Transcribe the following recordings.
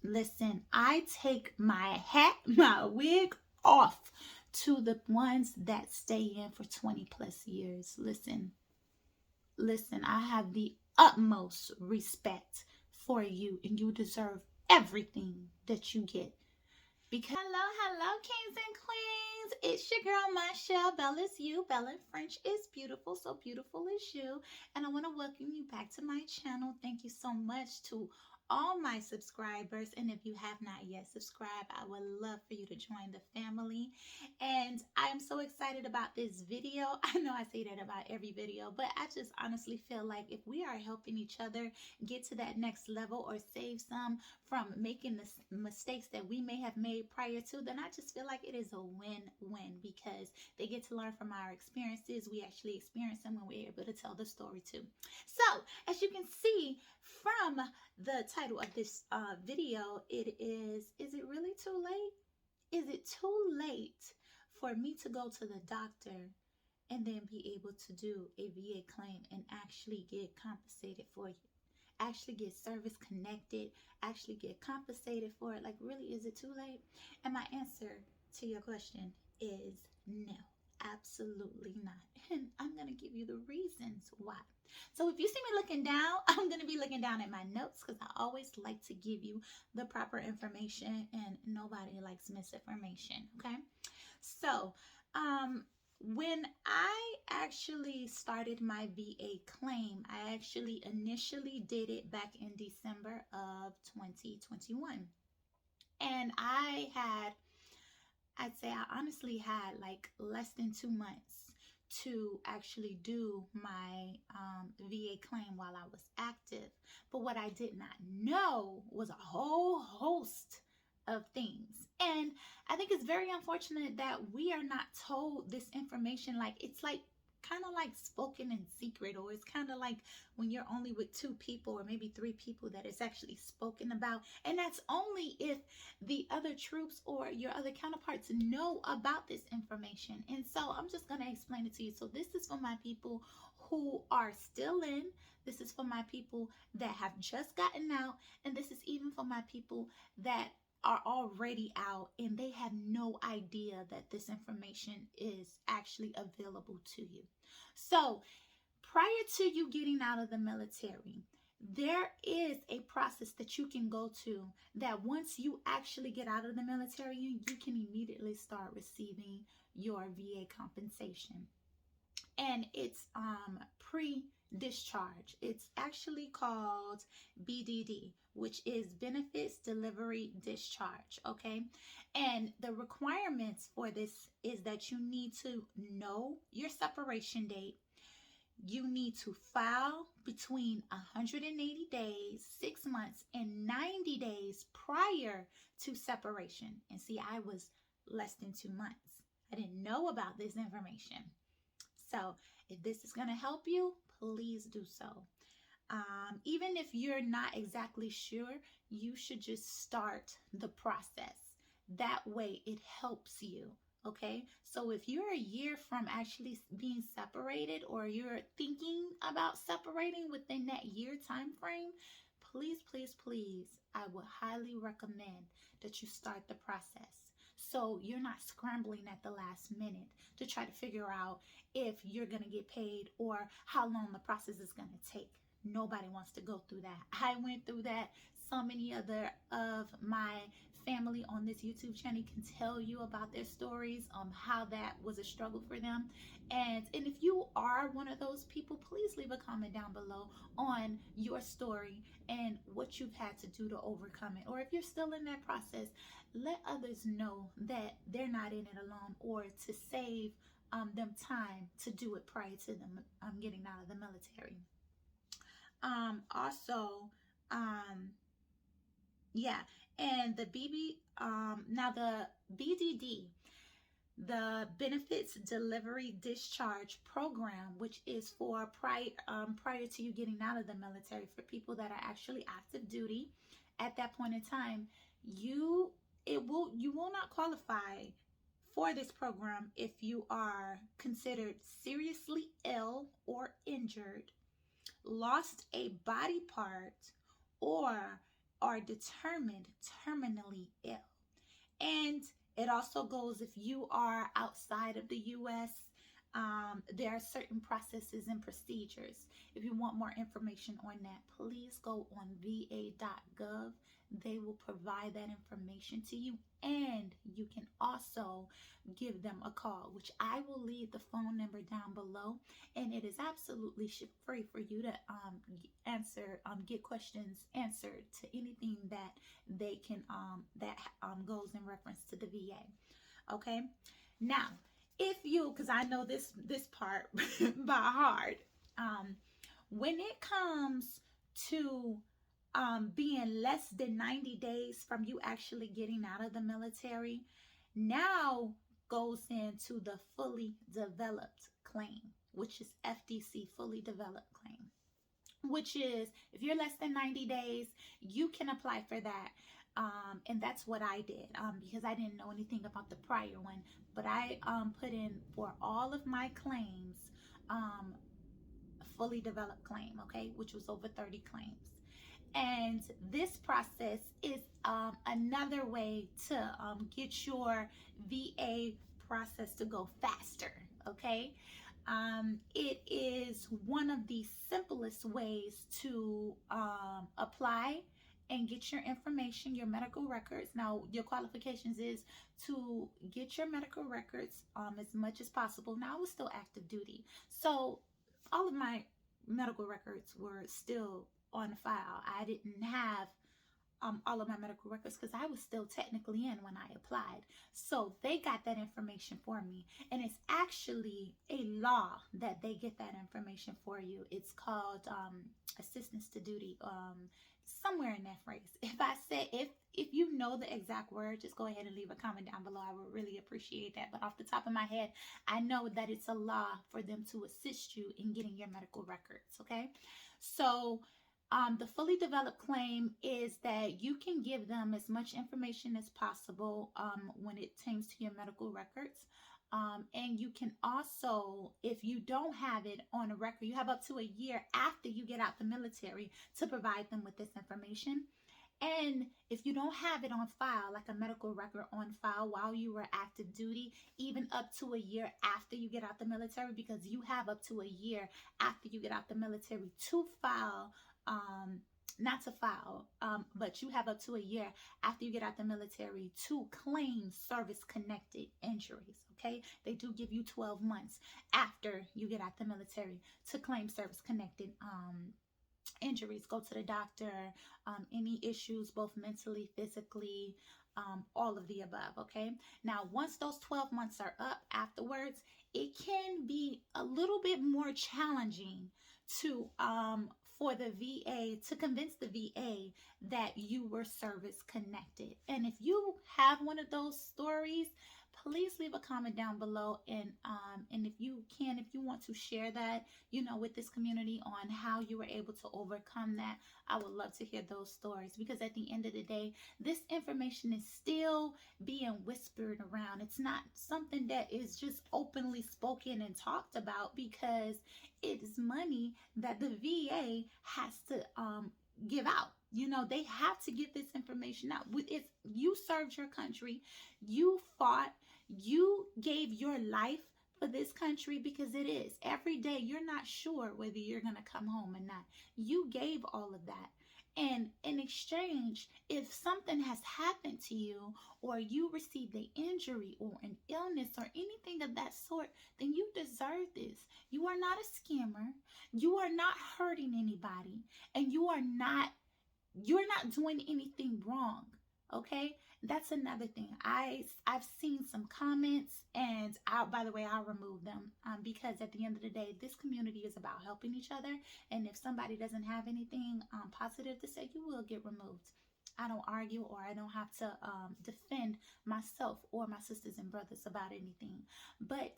Listen, I take my hat, my wig off to the ones that stay in for 20 plus years. Listen, I have the utmost respect for you, and you deserve everything that you get. Because hello, kings and queens. It's your girl, Michelle. Bella is you. Bella in French is beautiful. So beautiful is you. And I want to welcome you back to my channel. Thank you so much to all my subscribers. And if you have not yet subscribed, I would love for you to join the family. And I am so excited about this video. I know I say that about every video, but I just honestly feel like if we are helping each other get to that next level or save some from making the mistakes that we may have made prior to, then I just feel like it is a win-win because they get to learn from our experiences. We actually experience them when we're able to tell the story too. So as you can see from the title of this video, it is it really too late? Is it too late for me to go to the doctor and then be able to do a VA claim and actually get compensated for it? Actually get service connected, actually get compensated for it? Like, really, is it too late? And my answer to your question is no, absolutely not. And I'm going to give you the reasons why. So if you see me looking down, I'm going to be looking down at my notes because I always like to give you the proper information, and nobody likes misinformation, okay? So, when I actually started my VA claim, I actually initially did it back in December of 2021. And I'd say I honestly had like less than 2 months to actually do my VA claim while I was active. But what I did not know was a whole host of things. And I think it's very unfortunate that we are not told this information. Like, it's like kind of like spoken in secret, or it's kind of like when you're only with 2 people or maybe 3 people that it's actually spoken about, and that's only if the other troops or your other counterparts know about this information. And so I'm just going to explain it to you. So this is for my people who are still in, this is for my people that have just gotten out, and this is even for my people that are already out and they have no idea that this information is actually available to you. So prior to you getting out of the military, there is a process that you can go to that once you actually get out of the military, you can immediately start receiving your VA compensation. And it's pre-discharge. It's actually called BDD, which is Benefits Delivery Discharge, okay? And the requirements for this is that you need to know your separation date. You need to file between 180 days, 6 months, and 90 days prior to separation. And see, I was less than 2 months. I didn't know about this information. So if this is going to help you, please do so. Even if you're not exactly sure, you should just start the process. That way it helps you. Okay, so if you're a year from actually being separated, or you're thinking about separating within that year time frame, please, I would highly recommend that you start the process. So you're not scrambling at the last minute to try to figure out if you're going to get paid or how long the process is going to take. Nobody wants to go through that. I went through that. So many other of my family on this YouTube channel can tell you about their stories, how that was a struggle for them. And if you are one of those people, please leave a comment down below on your story and what you've had to do to overcome it. Or if you're still in that process, let others know that they're not in it alone, or to save them time to do it prior to them getting out of the military. Yeah, and the now the BDD, the Benefits Delivery Discharge Program, which is for prior to you getting out of the military, for people that are actually active duty at that point in time, you will not qualify for this program if you are considered seriously ill or injured, lost a body part, or are determined terminally ill. And it also goes if you are outside of the U.S., there are certain processes and procedures. If you want more information on that, please go on va.gov. They will provide that information to you, and you can also give them a call, which I will leave the phone number down below, and it is absolutely free for you to get questions answered to anything that they can goes in reference to the VA. Okay, now if you, because I know this part by heart, when it comes to being less than 90 days from you actually getting out of the military, now goes into the fully developed claim, which is FDC, fully developed claim, which is if you're less than 90 days, you can apply for that. And that's what I did because I didn't know anything about the prior one, but I put in for all of my claims a fully developed claim, okay, which was over 30 claims. And this process is another way to get your VA process to go faster, okay? It is one of the simplest ways to apply and get your information, your medical records. Now, your qualifications is to get your medical records as much as possible. Now, I was still active duty, so all of my medical records were still on file. I didn't have all of my medical records because I was still technically in when I applied. So they got that information for me. And it's actually a law that they get that information for you. It's called assistance to duty, somewhere in that phrase. If I said, if you know the exact word, just go ahead and leave a comment down below. I would really appreciate that. But off the top of my head, I know that it's a law for them to assist you in getting your medical records, okay? So the fully developed claim is that you can give them as much information as possible when it comes to your medical records. And you can also, if you don't have it on a record, you have up to a year after you get out the military to provide them with this information. And if you don't have it on file, like a medical record on file while you were active duty, even up to a year after you get out the military, because you have up to a year after you get out the military to file, not to file, but you have up to a year after you get out the military to claim service-connected injuries, okay? They do give you 12 months after you get out the military to claim service-connected injuries. Go to the doctor, any issues, both mentally, physically, all of the above, okay? Now, once those 12 months are up afterwards, it can be a little bit more challenging to for the VA to convince the VA that you were service connected. And if you have one of those stories, please leave a comment down below, and if you want to share that, with this community on how you were able to overcome that. I would love to hear those stories, because at the end of the day, this information is still being whispered around. It's not something that is just openly spoken and talked about, because it is money that the VA has to give out. They have to get this information out. It's, you served your country, you fought, you gave your life for this country, because it is every day you're not sure whether you're going to come home or not. You gave all of that, and in exchange, if something has happened to you, or you received an injury or an illness or anything of that sort, then you deserve this. You are not a scammer, you are not hurting anybody, and you're not doing anything wrong. Okay, that's another thing. I've seen some comments, and by the way, I'll remove them because at the end of the day, this community is about helping each other. And if somebody doesn't have anything positive to say, you will get removed. I don't argue, or I don't have to defend myself or my sisters and brothers about anything. But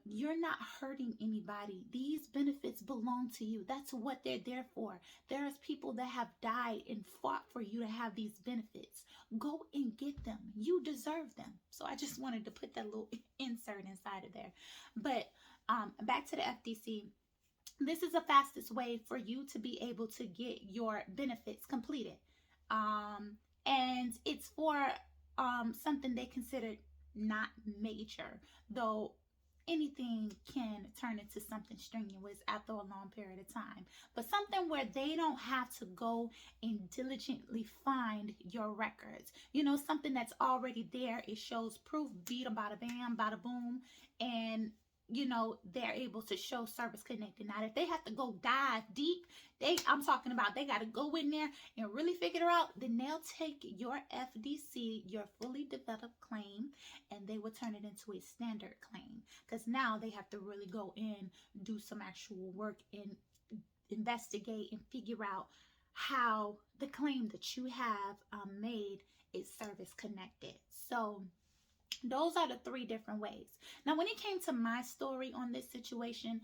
you're not hurting anybody. These benefits belong to you. That's what they're there for. There's people that have died and fought for you to have these benefits. Go and get them. You deserve them. So I just wanted to put that little insert inside of there. But back to the FDC. This is the fastest way for you to be able to get your benefits completed. And it's for something they consider not major, though anything can turn into something strenuous after a long period of time, but something where they don't have to go and diligently find your records. Something that's already there. It shows proof, beat them, bada bam, bada boom, and they're able to show service connected. Now, if they have to go dive deep, I'm talking about they got to go in there and really figure it out, then they'll take your FDC, your fully developed claim, and they will turn it into a standard claim, because now they have to really go in, do some actual work, and investigate and figure out how the claim that you have made is service connected. So those are the three different ways. Now, when it came to my story on this situation,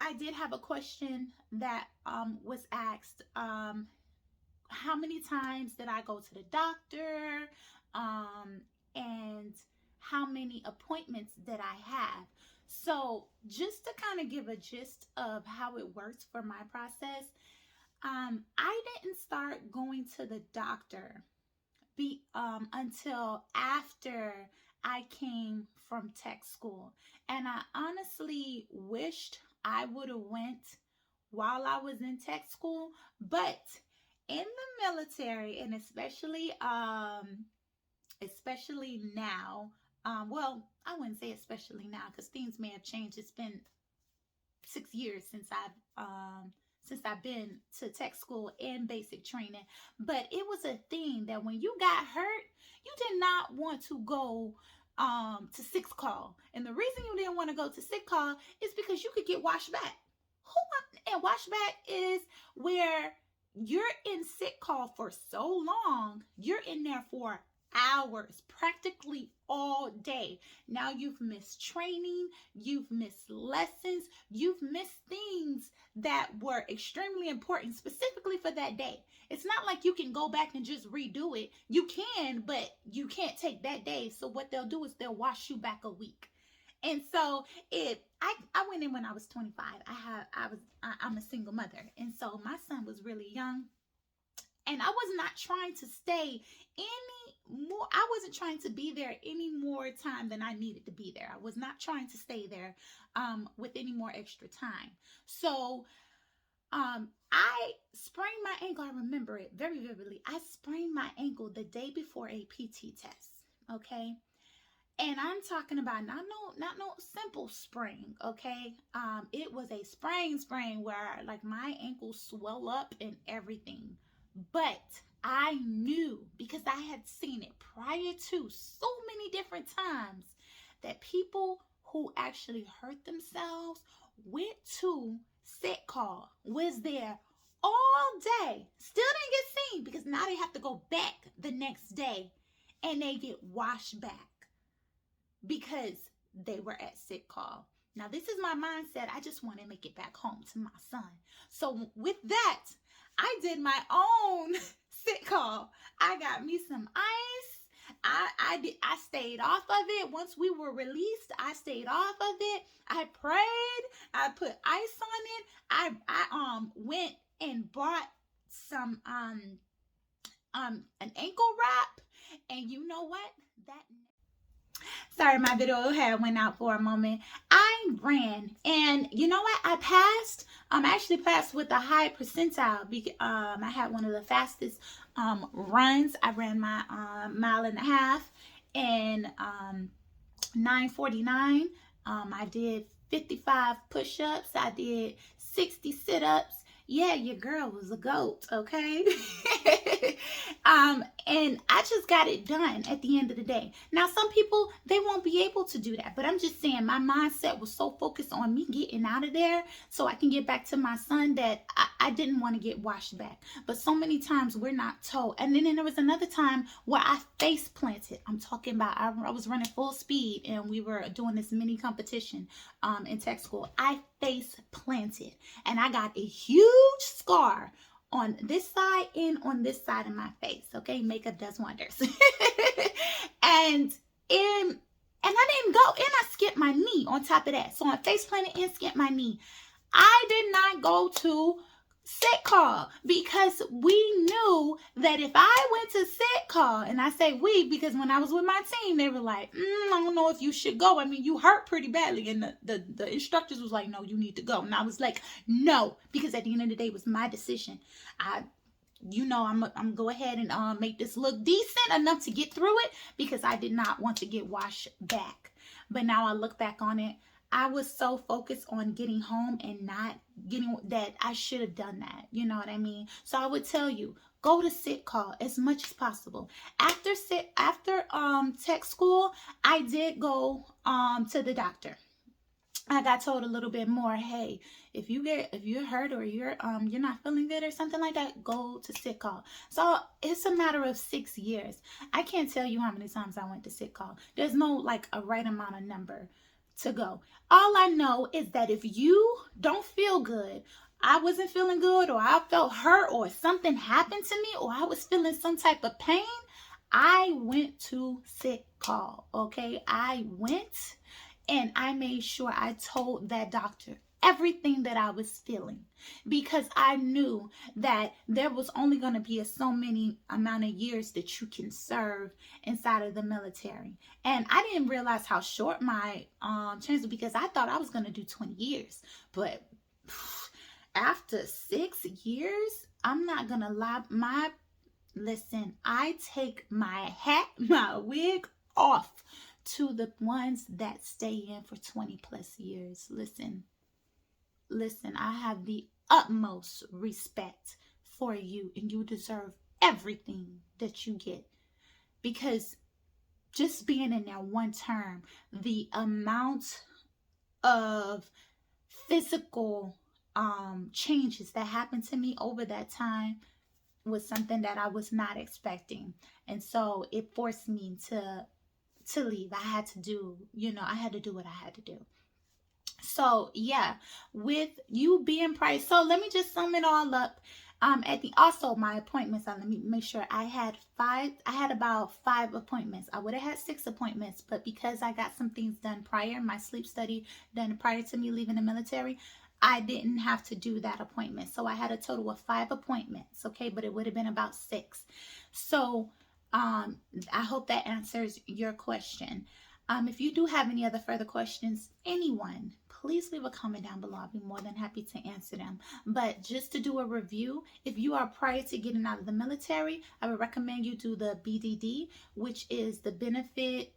I did have a question that was asked. How many times did I go to the doctor? And how many appointments did I have? So just to kind of give a gist of how it works for my process, I didn't start going to the doctor until after I came from tech school. And I honestly wished I would have went while I was in tech school, but in the military, and especially now, well, I wouldn't say especially now, because things may have changed. It's been 6 years since I've been to tech school and basic training, but it was a thing that when you got hurt, you did not want to go to sick call. And the reason you didn't want to go to sick call is because you could get washed back. And washback is where you're in sick call for so long, you're in there for hours, practically all day. Now you've missed training, you've missed lessons, you've missed things that were extremely important specifically for that day. It's not like you can go back and just redo it. You can, but you can't take that day. So what they'll do is they'll wash you back a week. And so I went in when I was 25. I'm a single mother, and so my son was really young. And I was not trying to stay I wasn't trying to be there any more time than I needed to be there. I was not trying to stay there with any more extra time. So I sprained my ankle. I remember it very vividly. I sprained my ankle the day before a PT test. Okay. And I'm talking about not no simple sprain, okay? It was a sprain where like my ankle swelled up and everything. But I knew, because I had seen it prior to so many different times, that people who actually hurt themselves went to sick call, was there all day, still didn't get seen, because now they have to go back the next day and they get washed back because they were at sick call. Now, this is my mindset. I just want to make it back home to my son. So with that, I did my own sick call. I got me some ice. I stayed off of it. Once we were released, I stayed off of it. I prayed. I put ice on it. I went and bought some an ankle wrap. And you know what? Sorry, my video had went out for a moment. I ran, and you know what? I passed. I actually passed with a high percentile. I had one of the fastest runs. I ran my 1.5 miles in 9:49. I did 55 push-ups. I did 60 sit-ups. Yeah, your girl was a goat, okay? And I just got it done at the end of the day. Now, some people, they won't be able to do that. But I'm just saying, my mindset was so focused on me getting out of there so I can get back to my son that I didn't want to get washed back. But so many times we're not told. And then there was another time where I face planted. I'm talking about, I was running full speed and we were doing this mini competition in tech school. I face planted and I got a huge scar on this side and on this side of my face. Okay, makeup does wonders. and I didn't go, and I skipped my knee on top of that. So I face planted and skipped my knee. I did not go to sick call, because we knew that if I went to sick call, and I say we because when I was with my team, they were like, I don't know if you should go. I mean, you hurt pretty badly. And the instructors was like, no, you need to go. And I was like, no, because at the end of the day, it was my decision. I'm go ahead and make this look decent enough to get through it, because I did not want to get washed back. But now I look back on it, I was so focused on getting home and not getting that I should have done that. You know what I mean? So I would tell you, go to sick call as much as possible. After tech school, I did go to the doctor. I got told a little bit more, hey, if you're hurt or you're not feeling good or something like that, go to sick call. So it's a matter of 6 years. I can't tell you how many times I went to sick call. There's no like a right amount of number to go. All I know is that if you don't feel good, I wasn't feeling good, or I felt hurt, or something happened to me, or I was feeling some type of pain, I went to sick call. Okay, I went and I made sure I told that doctor everything that I was feeling, because I knew that there was only going to be so many amount of years that you can serve inside of the military. And I didn't realize how short my terms were, because I thought I was going to do 20 years. But after 6 years, I'm not going to lie, listen, I take my hat, my wig off to the ones that stay in for 20 plus years. Listen, I have the utmost respect for you, and you deserve everything that you get, because just being in there one term, the amount of physical changes that happened to me over that time was something that I was not expecting. And so it forced me to leave. I had to do what I had to do. So yeah, with you being priced. So let me just sum it all up. Also my appointments, let me make sure I had about 5 appointments. I would have had 6 appointments, but because I got some things done prior, my sleep study done prior to me leaving the military, I didn't have to do that appointment. So I had a total of 5 appointments. Okay, but it would have been about 6. So I hope that answers your question. If you do have any other further questions, anyone, please leave a comment down below. I'll be more than happy to answer them. But just to do a review, if you are prior to getting out of the military, I would recommend you do the BDD, which is the Benefit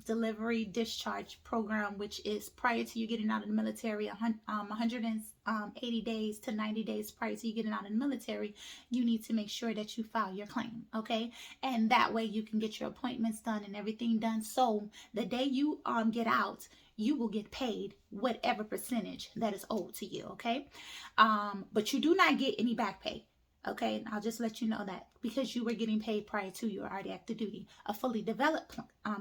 Delivery Discharge Program, which is prior to you getting out of the military, 180 days to 90 days prior to you getting out of the military, you need to make sure that you file your claim, okay? And that way you can get your appointments done and everything done, so the day you get out, you will get paid whatever percentage that is owed to you, okay? But you do not get any back pay. Okay, I'll just let you know that, because you were getting paid prior to your already active duty. A fully developed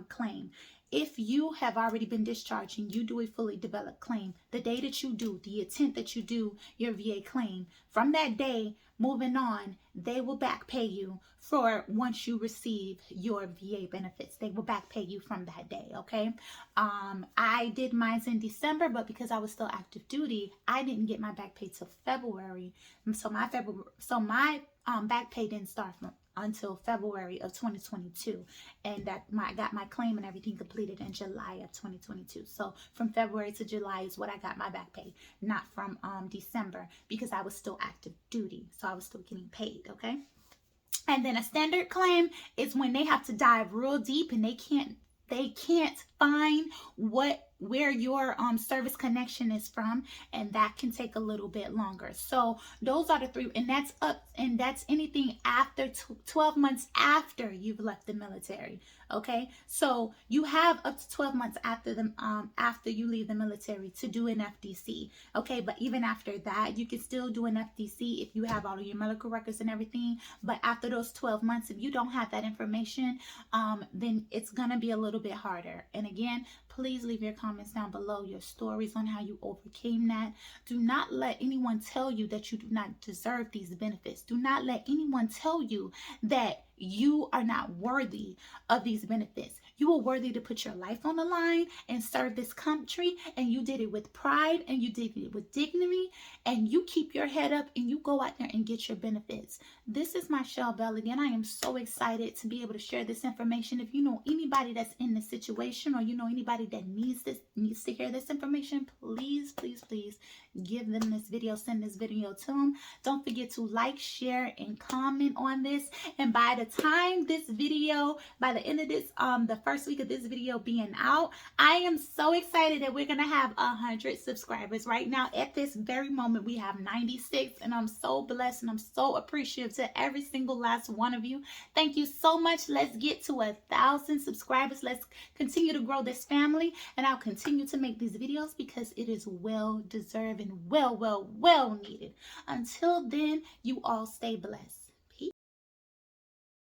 claim. If you have already been discharged and you do a fully developed claim, the day that you do, the intent that you do your VA claim, from that day moving on, they will back pay you for once you receive your VA benefits. They will back pay you from that day, okay? I did mine in December, but because I was still active duty, I didn't get my back pay till February. So my back pay didn't start until February of 2022, and I got my claim and everything completed in July of 2022. So from February to July is what I got my back pay, not from December, because I was still active duty, so I was still getting paid, okay? And then a standard claim is when they have to dive real deep and they can't find where your service connection is from, and that can take a little bit longer. So those are the 3, and that's anything after 12 months after you've left the military. Okay, so you have up to 12 months after you leave the military to do an FDC. Okay, but even after that, you can still do an FDC if you have all of your medical records and everything. But after those 12 months, if you don't have that information, then it's gonna be a little bit harder. And again, please leave your comments down below, your stories on how you overcame that. Do not let anyone tell you that you do not deserve these benefits. Do not let anyone tell you that you are not worthy of these benefits. You are worthy to put your life on the line and serve this country, and you did it with pride and you did it with dignity, and you keep your head up and you go out there and get your benefits. This is Michelle Bell again. I am so excited to be able to share this information. If you know anybody that's in this situation, or you know anybody that needs to hear this information, please give them this video, send this video to them. Don't forget to like, share, and comment on this. And by the time this video, by the end of this, the first week of this video being out, I am so excited that we're gonna have 100 subscribers. Right now, at this very moment, we have 96, and I'm so blessed and I'm so appreciative to every single last one of you. Thank you so much. Let's get to 1,000 subscribers. Let's continue to grow this family, and I'll continue to make these videos because it is well deserved and well needed. Until then, you all stay blessed.